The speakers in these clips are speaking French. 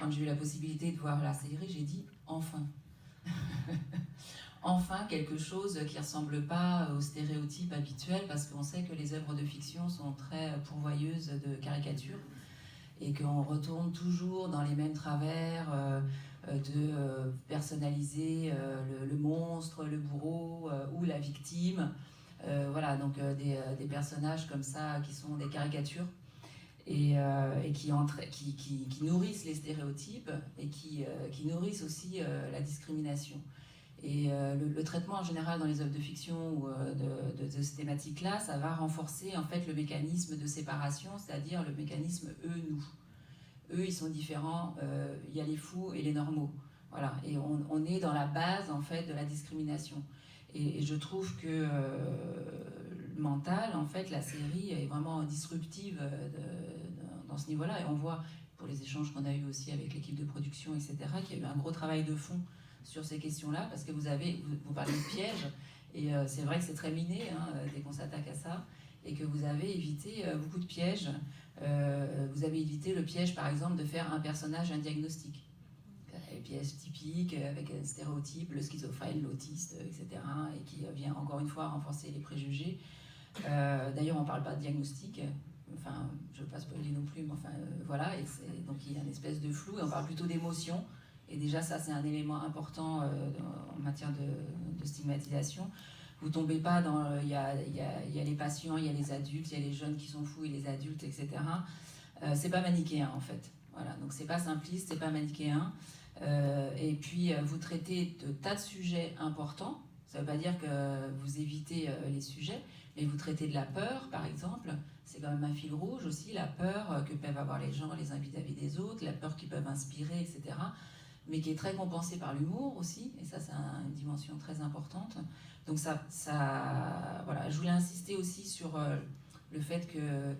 quand j'ai eu la possibilité de voir la série, j'ai dit « enfin ». Enfin quelque chose qui ne ressemble pas aux stéréotypes habituels, parce qu'on sait que les œuvres de fiction sont très pourvoyeuses de caricatures et qu'on retourne toujours dans les mêmes travers de personnaliser le monstre, le bourreau ou la victime. Voilà, donc des personnages comme ça qui sont des caricatures et qui nourrissent les stéréotypes et qui nourrissent aussi la discrimination. Et le traitement en général dans les œuvres de fiction ou de ces thématiques-là, ça va renforcer en fait le mécanisme de séparation, c'est-à-dire le mécanisme eux-nous. Eux, ils sont différents, il y a les fous et les normaux. Voilà, et on est dans la base en fait de la discrimination. Et je trouve que Mental, en fait, la série est vraiment disruptive dans ce niveau-là. Et on voit, pour les échanges qu'on a eus aussi avec l'équipe de production, etc., qu'il y a eu un gros travail de fond sur ces questions-là, parce que vous parlez de pièges, et c'est vrai que c'est très miné dès qu'on s'attaque à ça, et que vous avez évité beaucoup de pièges. Vous avez évité le piège, par exemple, de faire un personnage un diagnostic. Les pièges typiques, avec un stéréotype, le schizophrène, l'autiste, etc., et qui vient encore une fois renforcer les préjugés. D'ailleurs, on ne parle pas de diagnostic, enfin, je ne veux pas spoiler non plus, mais enfin, voilà, et donc il y a une espèce de flou, et on parle plutôt d'émotion. Et déjà, ça, c'est un élément important en matière de stigmatisation. Vous ne tombez pas dans... Il y a les patients, il y a les adultes, il y a les jeunes qui sont fous et les adultes, etc. C'est pas manichéen, en fait. Voilà, donc c'est pas simpliste, c'est pas manichéen. Et puis, vous traitez de tas de sujets importants. Ça ne veut pas dire que vous évitez les sujets, mais vous traitez de la peur, par exemple. C'est quand même un fil rouge aussi, la peur que peuvent avoir les gens les uns vis-à-vis des autres, la peur qu'ils peuvent inspirer, etc., mais qui est très compensée par l'humour aussi, et ça, c'est une dimension très importante. Donc voilà, je voulais insister aussi sur le fait que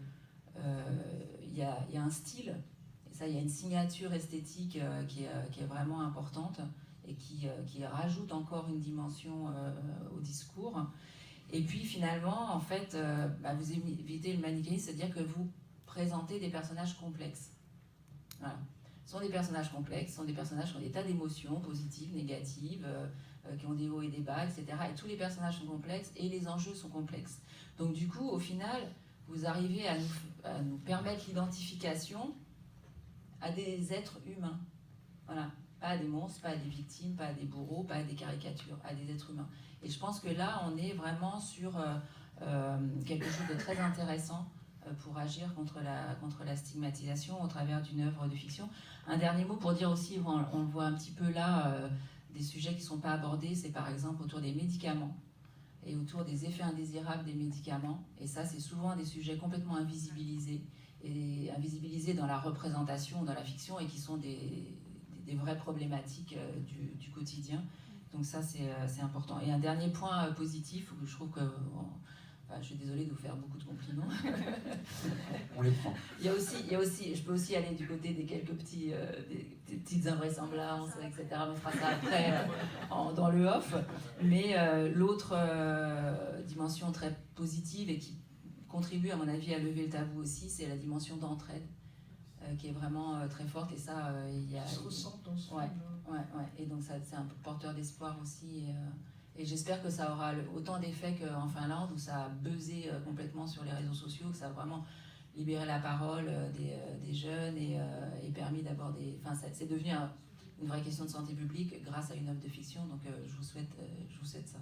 y a un style, et ça, il y a une signature esthétique qui est vraiment importante, et qui rajoute encore une dimension au discours. Et puis finalement, en fait, vous évitez le manichéisme, c'est-à-dire que vous présentez des personnages complexes. Voilà. Ce sont des personnages complexes, ce sont des personnages qui ont des tas d'émotions, positives, négatives, qui ont des hauts et des bas, etc. Et tous les personnages sont complexes et les enjeux sont complexes. Donc du coup, au final, vous arrivez à nous permettre l'identification à des êtres humains. Voilà. Pas à des monstres, pas à des victimes, pas à des bourreaux, pas à des caricatures, à des êtres humains. Et je pense que là, on est vraiment sur quelque chose de très intéressant pour agir contre la stigmatisation au travers d'une œuvre de fiction. Un dernier mot pour dire aussi, on le voit un petit peu là, des sujets qui ne sont pas abordés, c'est par exemple autour des médicaments et autour des effets indésirables des médicaments. Et ça, c'est souvent des sujets complètement invisibilisés, et invisibilisés dans la représentation, dans la fiction, et qui sont des vraies problématiques du quotidien. Donc ça, c'est important. Et un dernier point positif, où je trouve que... je suis désolée de vous faire beaucoup de compliments. On les prend. Je peux aussi aller du côté des quelques des petites invraisemblances, etc. On fera ça après dans le off. Mais l'autre dimension très positive et qui contribue, à mon avis, à lever le tabou aussi, c'est la dimension d'entraide, qui est vraiment très forte. Et ça, il y a... Ça se ressent dans ce film. Ouais. Et donc c'est un porteur d'espoir aussi. Et j'espère que ça aura autant d'effet qu'en Finlande, où ça a buzzé complètement sur les réseaux sociaux, que ça a vraiment libéré la parole des jeunes et permis d'aborder... Enfin, c'est devenu une vraie question de santé publique grâce à une œuvre de fiction. Donc je vous souhaite ça.